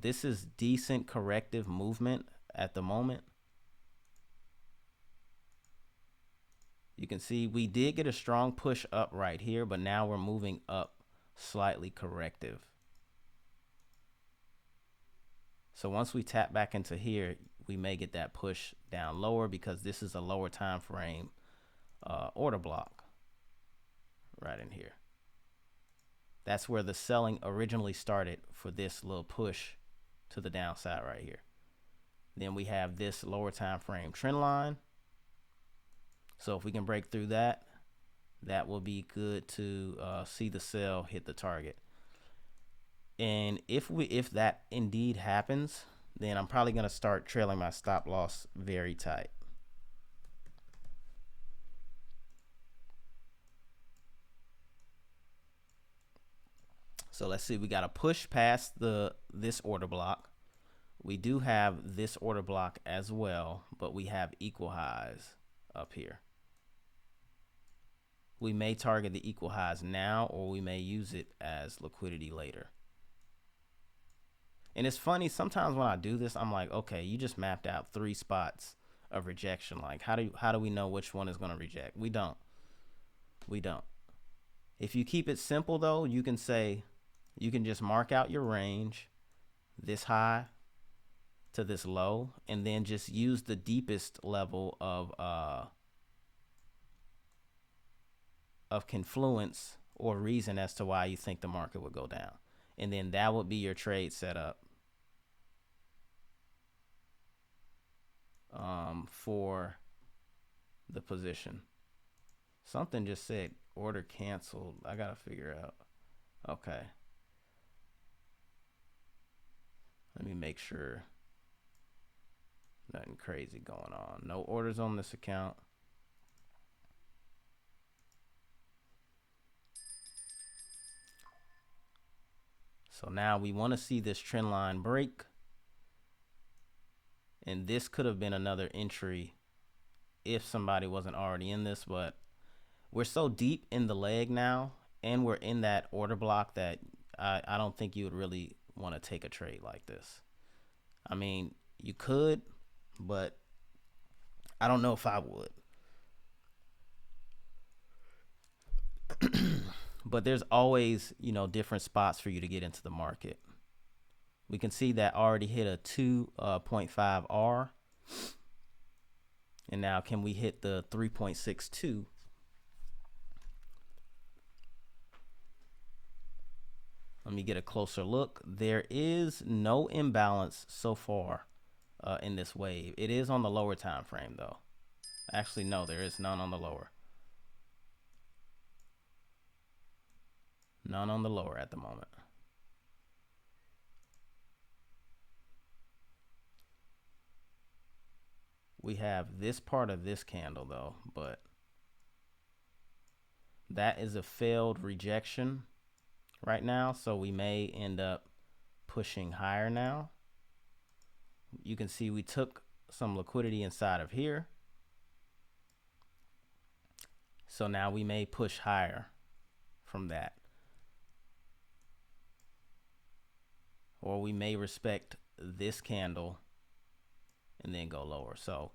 This is decent corrective movement at the moment. You can see we did get a strong push up right here, but now we're moving up slightly corrective. So once we tap back into here, we may get that push down lower because this is a lower time frame order block right in here. That's where the selling originally started for this little push to the downside right here. Then we have this lower time frame trend line. So if we can break through that, that will be good to see the sell hit the target. And if that indeed happens, then I'm probably going to start trailing my stop loss very tight. So let's see, we got to push past this order block. We do have this order block as well, but we have equal highs up here. We may target the equal highs now, or we may use it as liquidity later. And it's funny, sometimes when I do this, I'm like, okay, you just mapped out 3 spots of rejection. Like, how do we know which one is going to reject? We don't. If you keep it simple though, you can just mark out your range, this high to this low, and then just use the deepest level of confluence or reason as to why you think the market would go down. And then that would be your trade setup for the position. Something just said order canceled. I gotta figure out. Okay. Let me make sure nothing crazy going on. No orders on this account. So now we want to see this trend line break. And this could have been another entry if somebody wasn't already in this, but we're so deep in the leg now, and we're in that order block that I don't think you would really want to take a trade like this. I mean, you could, but I don't know if I would. But there's always, different spots for you to get into the market. We can see that already hit a 2.5 R. And now can we hit the 3.62? Let me get a closer look. There is no imbalance so far in this wave. It is on the lower time frame though. Actually, no, there is none on the lower. None on the lower at the moment. We have this part of this candle though, but that is a failed rejection. right now, so we may end up pushing higher now. You can see we took some liquidity inside of here, so now we may push higher from that, or we may respect this candle and then go lower. So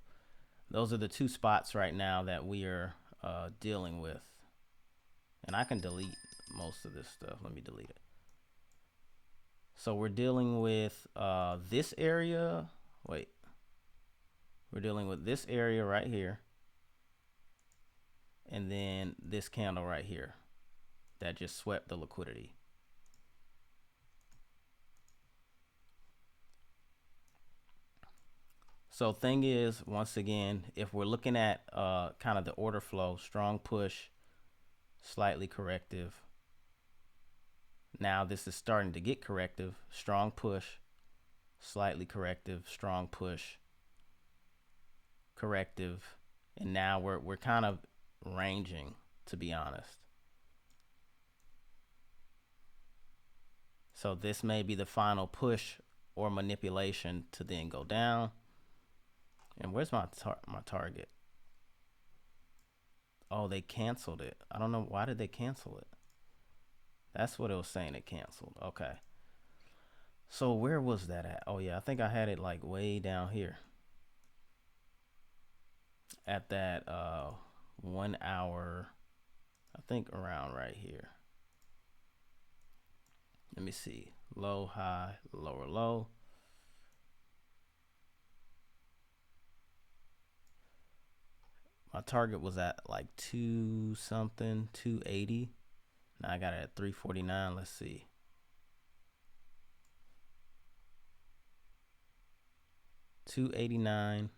those are the two spots right now that we are dealing with. And I can delete most of this stuff. Let me delete it. So we're dealing with this area. Wait. We're dealing with this area right here. And then this candle right here that just swept the liquidity. So thing is, once again, if we're looking at kind of the order flow, strong push, slightly corrective. Now this is starting to get corrective, strong push, slightly corrective, strong push, corrective, and now we're kind of ranging, to be honest. So this may be the final push or manipulation to then go down. And where's my target? Oh, they canceled it. I don't know, why did they cancel it? That's what it was saying, it canceled. Okay. So where was that at? Oh yeah, I think I had it like way down here. At that 1 hour, I think around right here. Let me see. Low, high, lower, low. My target was at like 2 something, 280. Now I got it at 349. Let's see. $289.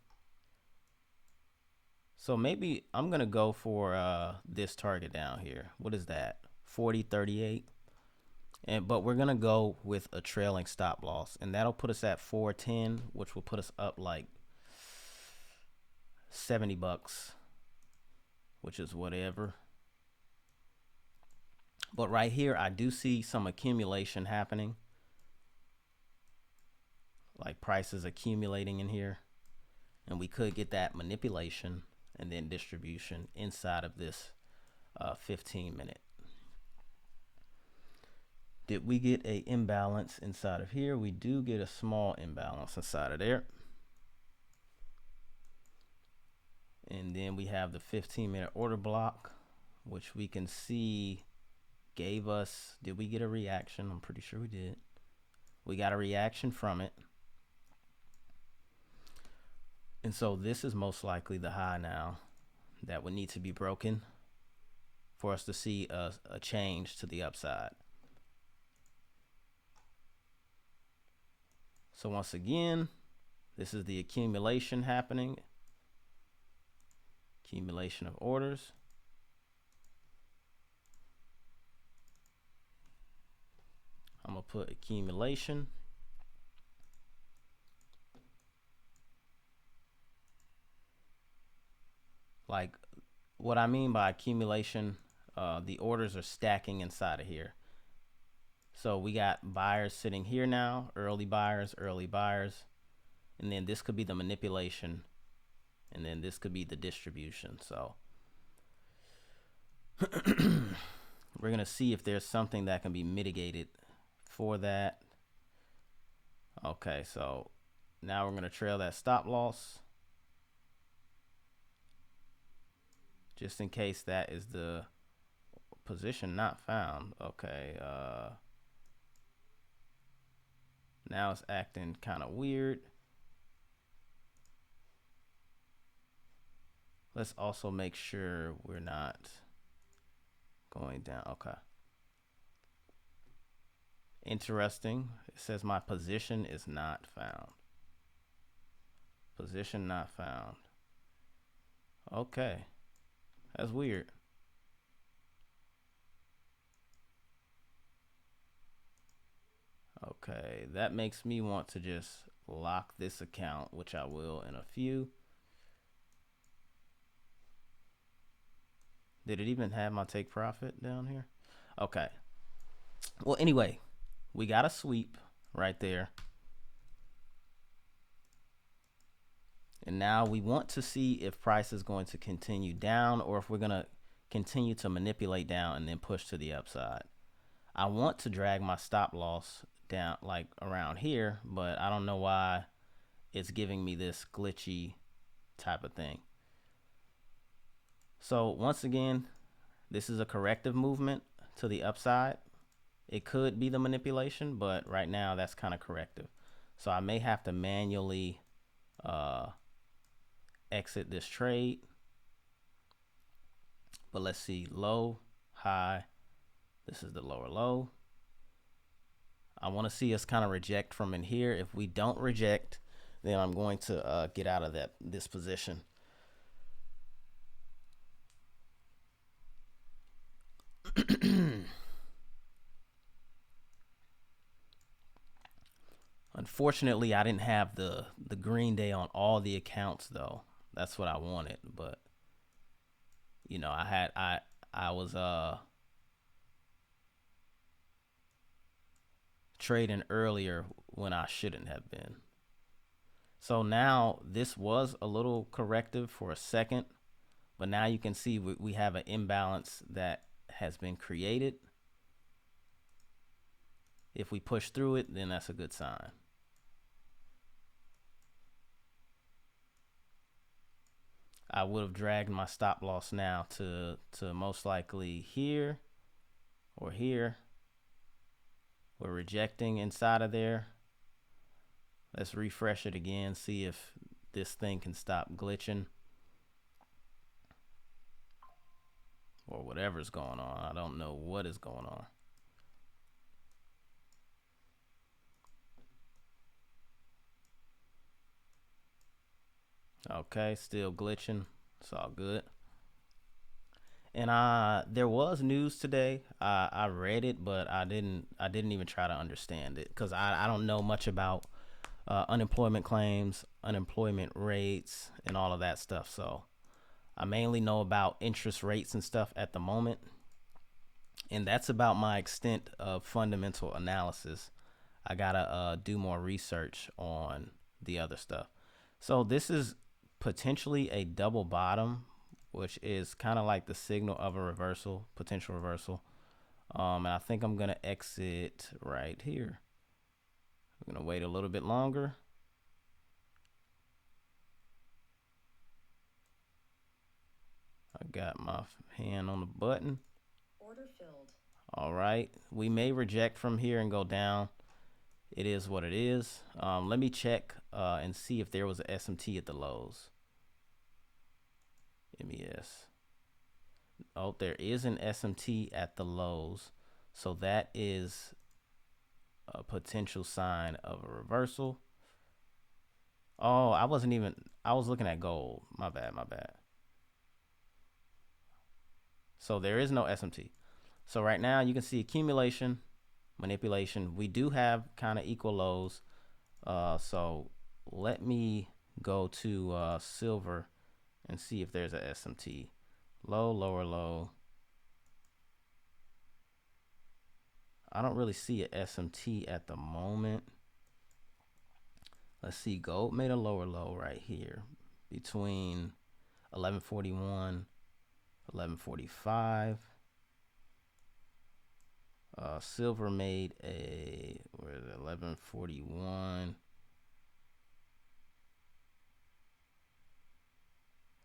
So maybe I'm gonna go for this target down here. What is that? 40.38. But we're gonna go with a trailing stop loss, and that'll put us at 410, which will put us up like $70, which is whatever. But right here, I do see some accumulation happening, like prices accumulating in here, and we could get that manipulation and then distribution inside of this 15-minute. Did we get a imbalance inside of here? We do get a small imbalance inside of there. And then we have the 15-minute order block, which we can see gave us, did we get a reaction? I'm pretty sure we did. We got a reaction from it. And so this is most likely the high now that would need to be broken for us to see a change to the upside. So once again, this is the accumulation happening. Accumulation of orders. I'm going to put accumulation. Like what I mean by accumulation, the orders are stacking inside of here. So we got buyers sitting here now, early buyers, and then this could be the manipulation, and then this could be the distribution. So we're gonna see if there's something that can be mitigated for that. Okay, so now we're gonna trail that stop loss, just in case that is the position not found. Okay, now it's acting kind of weird. Let's also make sure we're not going down. Okay. Interesting. It says my position is not found. Position not found. Okay. That's weird. Okay, that makes me want to just lock this account, which I will in a few. Did it even have my take profit down here? Okay. Well, anyway, we got a sweep right there. And now we want to see if price is going to continue down or if we're going to continue to manipulate down and then push to the upside. I want to drag my stop loss down like around here, but I don't know why it's giving me this glitchy type of thing. So once again, this is a corrective movement to the upside. It could be the manipulation, but right now that's kind of corrective. So I may have to manually exit this trade. But let's see, low, high. This is the lower low. I want to see us kind of reject from in here. If we don't reject, then I'm going to get out of this position. Unfortunately, I didn't have the green day on all the accounts though. That's what I wanted, but you know, I was trading earlier when I shouldn't have been. So now this was a little corrective for a second, but now you can see we have an imbalance that has been created. If we push through it, then that's a good sign. I would have dragged my stop loss now to most likely here or here. We're rejecting inside of there. Let's refresh it again, see if this thing can stop glitching or whatever's going on. I don't know what is going on. Okay, still glitching. It's all good. And there was news today. I read it, but I didn't even try to understand it because I don't know much about unemployment claims, unemployment rates, and all of that stuff. So I mainly know about interest rates and stuff at the moment. And that's about my extent of fundamental analysis. I gotta do more research on the other stuff. So this is potentially a double bottom, which is kind of like the signal of a reversal, potential reversal. And I think I'm gonna exit right here. I'm gonna wait a little bit longer. I got my hand on the button. Order filled. All right, we may reject from here and go down. It is what it is. Let me check and see if there was a SMT at the lows. MES. Oh, there is an SMT at the lows. So that is a potential sign of a reversal. Oh, I was looking at gold. My bad. So there is no SMT. So right now you can see accumulation, manipulation. We do have kind of equal lows. So let me go to silver and see if there's a SMT. Low, lower low. I don't really see a SMT at the moment. Let's see, gold made a lower low right here between 1141, 1145. Silver made a, where is it, 1141.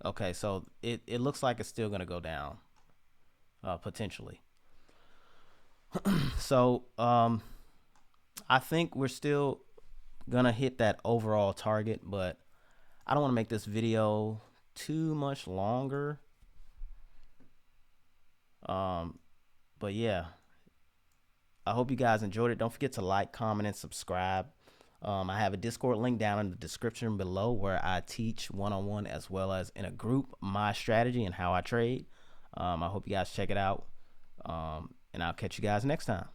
Okay, so it looks like it's still going to go down, potentially. So I think we're still going to hit that overall target, but I don't want to make this video too much longer. But yeah, I hope you guys enjoyed it. Don't forget to like, comment, and subscribe. I have a Discord link down in the description below where I teach one-on-one as well as in a group my strategy and how I trade. I hope you guys check it out. And I'll catch you guys next time.